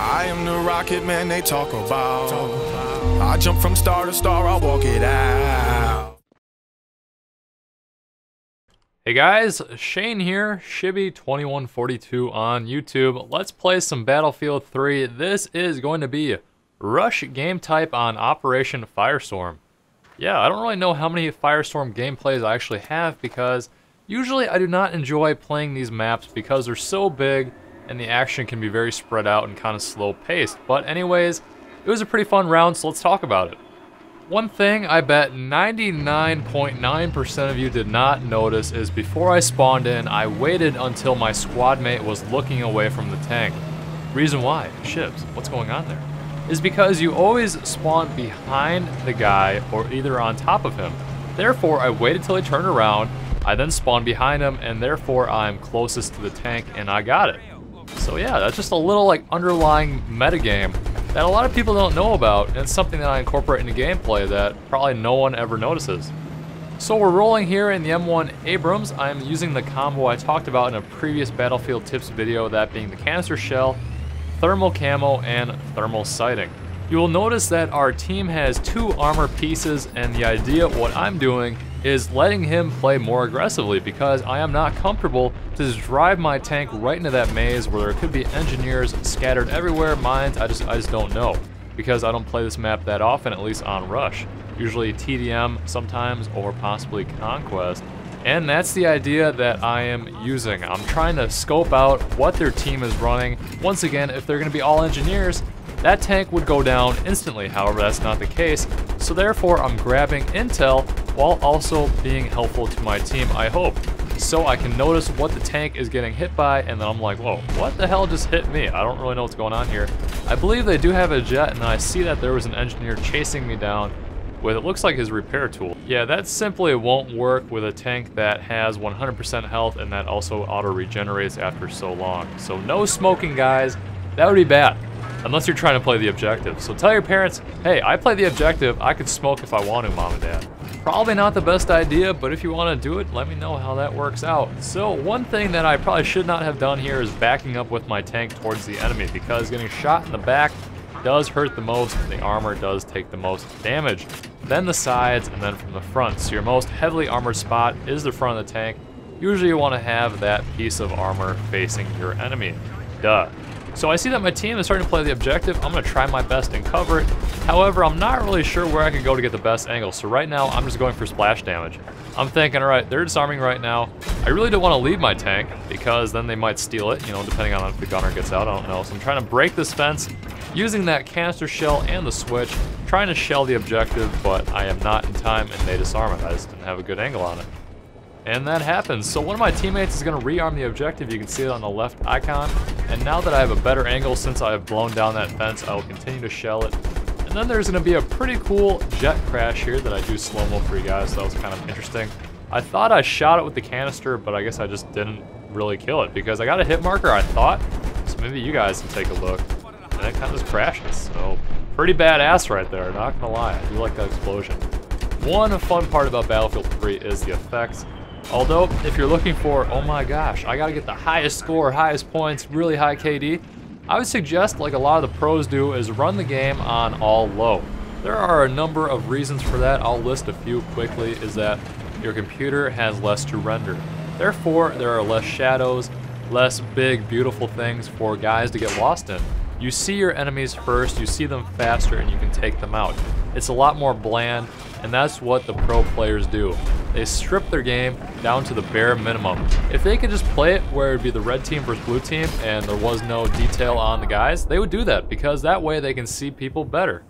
I am the rocket man they talk about. I jump from star to star, I'll walk it out. Hey guys, Shane here, Shibby2142 on YouTube. Let's play some Battlefield 3. This is going to be Rush game type on Operation Firestorm. Yeah, I don't really know how many Firestorm gameplays I actually have because usually I do not enjoy playing these maps because they're so big and the action can be very spread out and kind of slow paced. But anyways, it was a pretty fun round, so let's talk about it. One thing I bet 99.9% of you did not notice is before I spawned in, I waited until my squad mate was looking away from the tank. Reason why, Shibs, what's going on there? Is because you always spawn behind the guy or either on top of him. Therefore, I waited till he turned around, I then spawned behind him, and therefore I'm closest to the tank and I got it. So yeah, that's just a little like underlying metagame that a lot of people don't know about, and it's something that I incorporate into gameplay that probably no one ever notices. So we're rolling here in the M1 Abrams. I'm using the combo I talked about in a previous Battlefield Tips video, that being the canister shell, thermal camo, and thermal sighting. You will notice that our team has 2 armor pieces, and the idea of what I'm doing is letting him play more aggressively because I am not comfortable to just drive my tank right into that maze where there could be engineers scattered everywhere, mines, I just don't know because I don't play this map that often, at least on Rush. Usually TDM sometimes or possibly Conquest. And that's the idea that I am using. I'm trying to scope out what their team is running. Once again, if they're going to be all engineers, that tank would go down instantly. However, that's not the case. So therefore, I'm grabbing intel while also being helpful to my team, I hope. So I can notice what the tank is getting hit by, and then I'm like, whoa, what the hell just hit me? I don't really know what's going on here. I believe they do have a jet, and I see that there was an engineer chasing me down with, it looks like, his repair tool. Yeah, that simply won't work with a tank that has 100% health and that also auto-regenerates after so long. So no smoking, guys. That would be bad. Unless you're trying to play the objective. So tell your parents, hey, I play the objective, I could smoke if I want to, mom and dad. Probably not the best idea, but if you want to do it, let me know how that works out. So one thing that I probably should not have done here is backing up with my tank towards the enemy, because getting shot in the back does hurt the most, and the armor does take the most damage. Then the sides, and then from the front. So your most heavily armored spot is the front of the tank. Usually you want to have that piece of armor facing your enemy. Duh. So I see that my team is starting to play the objective. I'm going to try my best and cover it. However, I'm not really sure where I can go to get the best angle. So right now, I'm just going for splash damage. I'm thinking, all right, they're disarming right now. I really don't want to leave my tank because then they might steal it, you know, depending on if the gunner gets out, I don't know. So I'm trying to break this fence using that canister shell and the switch, trying to shell the objective, but I am not in time and they disarm it. I just didn't have a good angle on it. And that happens. So one of my teammates is going to rearm the objective. You can see it on the left icon. And now that I have a better angle since I have blown down that fence, I will continue to shell it. And then there's going to be a pretty cool jet crash here that I do slow-mo for you guys. So that was kind of interesting. I thought I shot it with the canister, but I guess I just didn't really kill it because I got a hit marker, I thought. So maybe you guys can take a look. And it kind of just crashes. So pretty badass right there, not going to lie. I do like that explosion. One fun part about Battlefield 3 is the effects. Although, if you're looking for, oh my gosh, I gotta get the highest score, highest points, really high KD, I would suggest, like a lot of the pros do, is run the game on all low. There are a number of reasons for that. I'll list a few quickly. Is that your computer has less to render. Therefore, there are less shadows, less big, beautiful things for guys to get lost in. You see your enemies first, you see them faster, and you can take them out. It's a lot more bland, and that's what the pro players do. They strip their game down to the bare minimum. If they could just play it where it'd be the red team versus blue team and there was no detail on the guys, they would do that because that way they can see people better.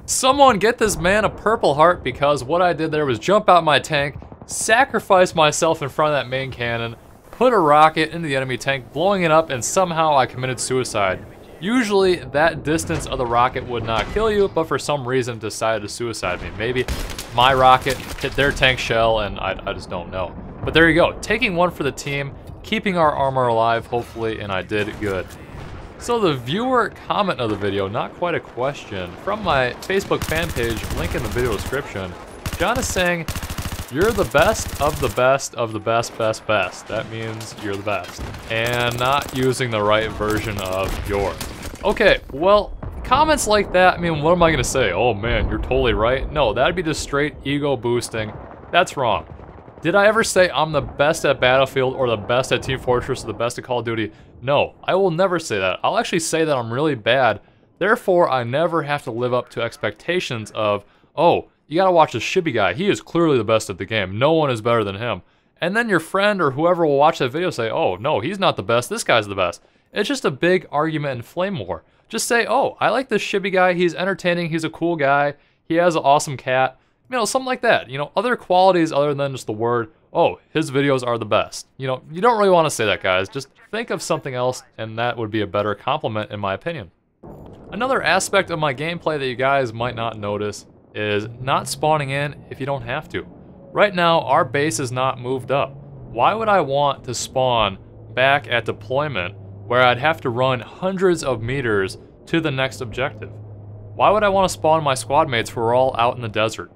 Someone get this man a purple heart because what I did there was jump out my tank, sacrifice myself in front of that main cannon, put a rocket into the enemy tank, blowing it up, and somehow I committed suicide. Usually that distance of the rocket would not kill you, but for some reason decided to suicide me. Maybe my rocket hit their tank shell and I just don't know. But there you go, taking one for the team, keeping our armor alive hopefully, and I did good. So the viewer comment of the video, not quite a question, from my Facebook fan page, link in the video description. John is saying, you're the best of the best of the best. That means you're the best. And not using the right version of your. Okay, well, comments like that, I mean, what am I gonna say? Oh man, you're totally right. No, that'd be just straight ego boosting. That's wrong. Did I ever say I'm the best at Battlefield or the best at Team Fortress or the best at Call of Duty? No, I will never say that. I'll actually say that I'm really bad. Therefore, I never have to live up to expectations of, oh, you gotta watch this Shibby guy. He is clearly the best at the game. No one is better than him. And then your friend or whoever will watch that video say, oh, no, he's not the best. This guy's the best. It's just a big argument and flame war. Just say, oh, I like this Shibby guy. He's entertaining. He's a cool guy. He has an awesome cat. You know, something like that. You know, other qualities other than just the word, oh, his videos are the best. You know, you don't really want to say that, guys. Just think of something else, and that would be a better compliment, in my opinion. Another aspect of my gameplay that you guys might not notice is not spawning in if you don't have to. Right now, our base is not moved up. Why would I want to spawn back at deployment where I'd have to run hundreds of meters to the next objective? Why would I want to spawn my squad mates who are all out in the desert?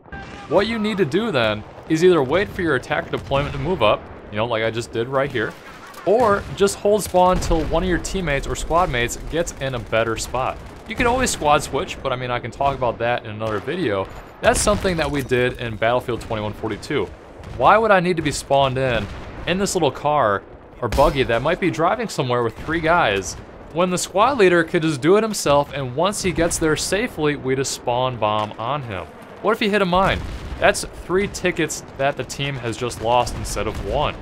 What you need to do then is either wait for your attacker deployment to move up, you know, like I just did right here, or just hold spawn till one of your teammates or squad mates gets in a better spot. You can always squad switch, but I mean, I can talk about that in another video. That's something that we did in Battlefield 2142. Why would I need to be spawned in this little car or buggy that might be driving somewhere with 3 guys when the squad leader could just do it himself, and once he gets there safely, we just spawn bomb on him? What if he hit a mine? That's 3 tickets that the team has just lost instead of 1.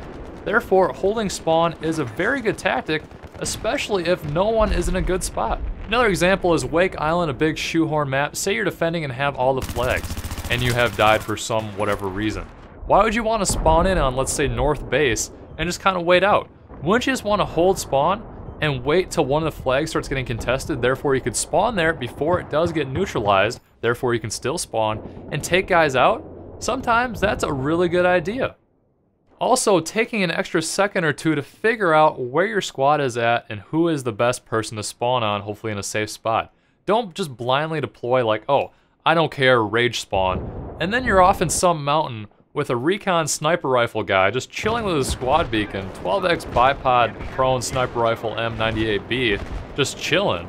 Therefore, holding spawn is a very good tactic, especially if no one is in a good spot. Another example is Wake Island, a big shoehorn map. Say you're defending and have all the flags, and you have died for some whatever reason. Why would you want to spawn in on, let's say, North Base and just kind of wait out? Wouldn't you just want to hold spawn and wait till one of the flags starts getting contested, therefore you could spawn there before it does get neutralized, therefore you can still spawn and take guys out? Sometimes that's a really good idea. Also, taking an extra second or two to figure out where your squad is at and who is the best person to spawn on, hopefully in a safe spot. Don't just blindly deploy like, oh, I don't care, rage spawn, and then you're off in some mountain with a recon sniper rifle guy just chilling with his squad beacon, 12x bipod prone sniper rifle M16A3, just chilling.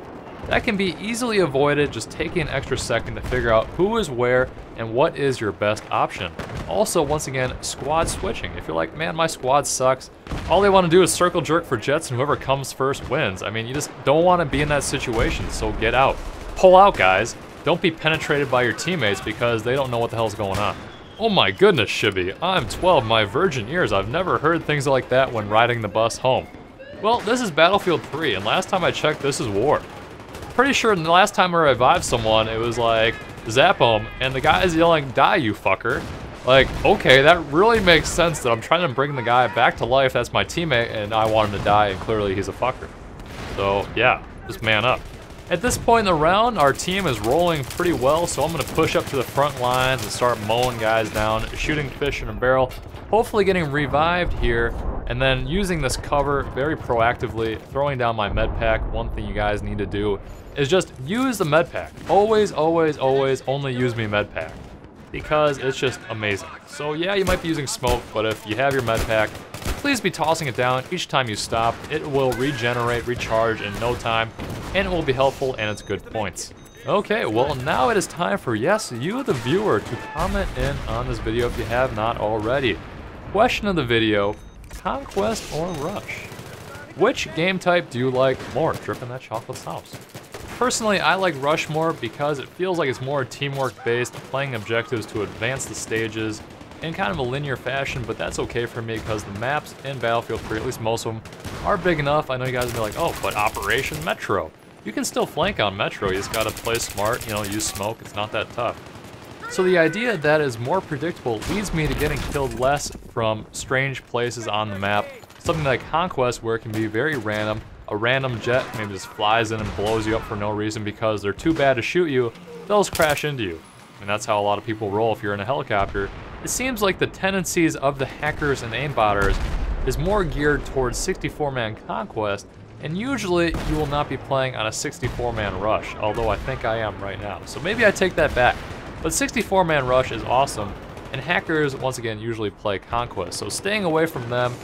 That can be easily avoided just taking an extra second to figure out who is where and what is your best option. Also, once again, squad switching. If you're like, man, my squad sucks, all they want to do is circle jerk for jets and whoever comes first wins. I mean, you just don't want to be in that situation, so get out. Pull out, guys. Don't be penetrated by your teammates because they don't know what the hell's going on. Oh my goodness, Shibby, I'm 12, my virgin ears. I've never heard things like that when riding the bus home. Well, this is Battlefield 3, and last time I checked, this is war. Pretty sure the last time I revived someone, it was like, zap him, and the guy is yelling, die you fucker. Like, okay, that really makes sense that I'm trying to bring the guy back to life, that's my teammate, and I want him to die, and clearly he's a fucker. So, yeah, just man up. At this point in the round, our team is rolling pretty well, so I'm going to push up to the front lines and start mowing guys down, shooting fish in a barrel, hopefully getting revived here, and then using this cover very proactively, throwing down my med pack. One thing you guys need to do is just use the med pack. Always, always, always only use me med pack, because it's just amazing. So yeah, you might be using smoke, but if you have your med pack, please be tossing it down each time you stop. It will regenerate, recharge in no time, and it will be helpful, and it's good points. Okay, well now it is time for, yes, you the viewer, to comment in on this video if you have not already. Question of the video, Conquest or Rush? Which game type do you like more? Dripping that chocolate sauce. Personally, I like Rush more because it feels like it's more teamwork based, playing objectives to advance the stages in kind of a linear fashion, but that's okay for me because the maps in Battlefield 3, at least most of them, are big enough. I know you guys will be like, oh, but Operation Metro. You can still flank on Metro, you just gotta play smart, you know, use smoke, it's not that tough. So the idea that is more predictable leads me to getting killed less from strange places on the map. Something like Conquest where it can be very random. A random jet maybe just flies in and blows you up for no reason because they're too bad to shoot you, they'll just crash into you. And that's how a lot of people roll if you're in a helicopter. It seems like the tendencies of the hackers and aimbotters is more geared towards 64-man Conquest, and usually you will not be playing on a 64-man Rush, although I think I am right now. So maybe I take that back. But 64-man Rush is awesome, and hackers, once again, usually play Conquest. So staying away from them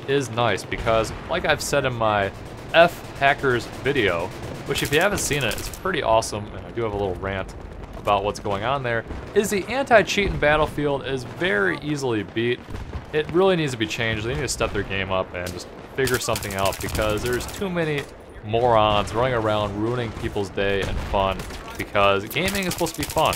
is nice because, like I've said in my F Hackers video, which if you haven't seen it, it's pretty awesome, and I do have a little rant about what's going on there, is the anti-cheat in Battlefield is very easily beat. It really needs to be changed. They need to step their game up and just figure something out, because there's too many morons running around ruining people's day and fun, because gaming is supposed to be fun.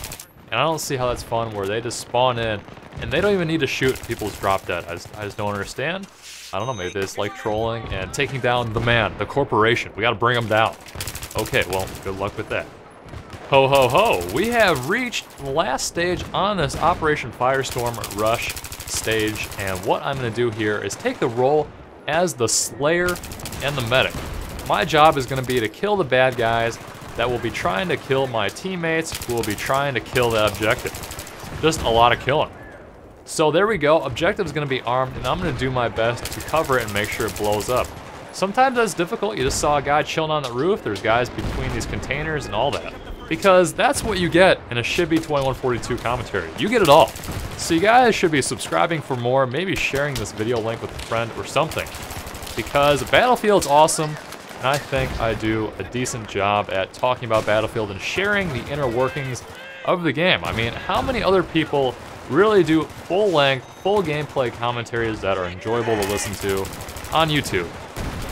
And I don't see how that's fun where they just spawn in and they don't even need to shoot people's drop dead. I just don't understand. I don't know, maybe they just like trolling and taking down the man, the corporation. We gotta bring them down. Okay, well, good luck with that. Ho ho ho, we have reached the last stage on this Operation Firestorm Rush stage, and what I'm gonna do here is take the role as the Slayer and the Medic. My job is gonna be to kill the bad guys that will be trying to kill my teammates who will be trying to kill that objective. Just a lot of killing. So there we go, objective is gonna be armed, and I'm gonna do my best to cover it and make sure it blows up. Sometimes that's difficult. You just saw a guy chilling on the roof, there's guys between these containers and all that. Because that's what you get in a Shibby 2142 commentary. You get it all. So you guys should be subscribing for more, maybe sharing this video link with a friend or something. Because Battlefield's awesome, and I think I do a decent job at talking about Battlefield and sharing the inner workings of the game. I mean, how many other people really do full-length, full gameplay commentaries that are enjoyable to listen to on YouTube?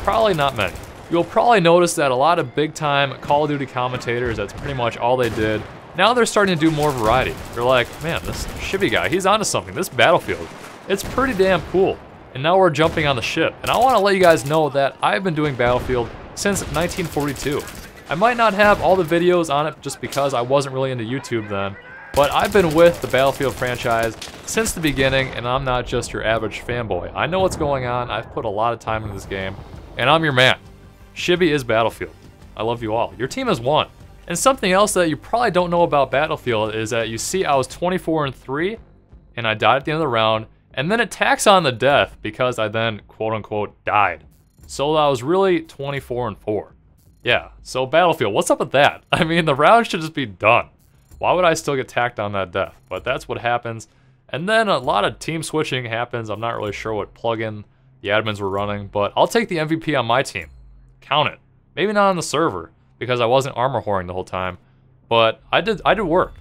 Probably not many. You'll probably notice that a lot of big-time Call of Duty commentators, that's pretty much all they did. Now they're starting to do more variety. They're like, man, this Shibby guy, he's onto something. This Battlefield, it's pretty damn cool. And now we're jumping on the ship. And I want to let you guys know that I've been doing Battlefield since 1942. I might not have all the videos on it just because I wasn't really into YouTube then, but I've been with the Battlefield franchise since the beginning, and I'm not just your average fanboy. I know what's going on, I've put a lot of time into this game, and I'm your man. Shibby is Battlefield. I love you all. Your team has won. And something else that you probably don't know about Battlefield is that you see I was 24-3, and I died at the end of the round, and then it tacks on the death because I then, quote-unquote, died. So I was really 24-4. Yeah, so Battlefield, what's up with that? I mean, the round should just be done. Why would I still get tacked on that death? But that's what happens. And then a lot of team switching happens. I'm not really sure what plugin the admins were running, but I'll take the MVP on my team. Count it. Maybe not on the server, because I wasn't armor whoring the whole time, but I did work.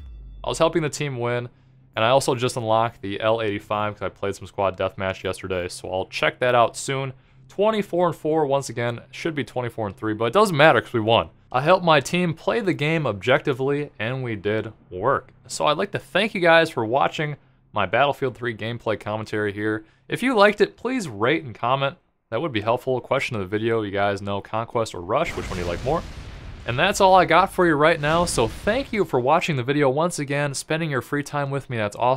I was helping the team win, and I also just unlocked the L85 because I played some squad deathmatch yesterday, so I'll check that out soon. 24-4 once again, should be 24-3, but it doesn't matter because we won. I helped my team play the game objectively, and we did work. So I'd like to thank you guys for watching my Battlefield 3 gameplay commentary here. If you liked it, please rate and comment. That would be helpful. Question of the video, you guys know Conquest or Rush, which one you like more? And that's all I got for you right now, so thank you for watching the video once again, spending your free time with me, that's awesome.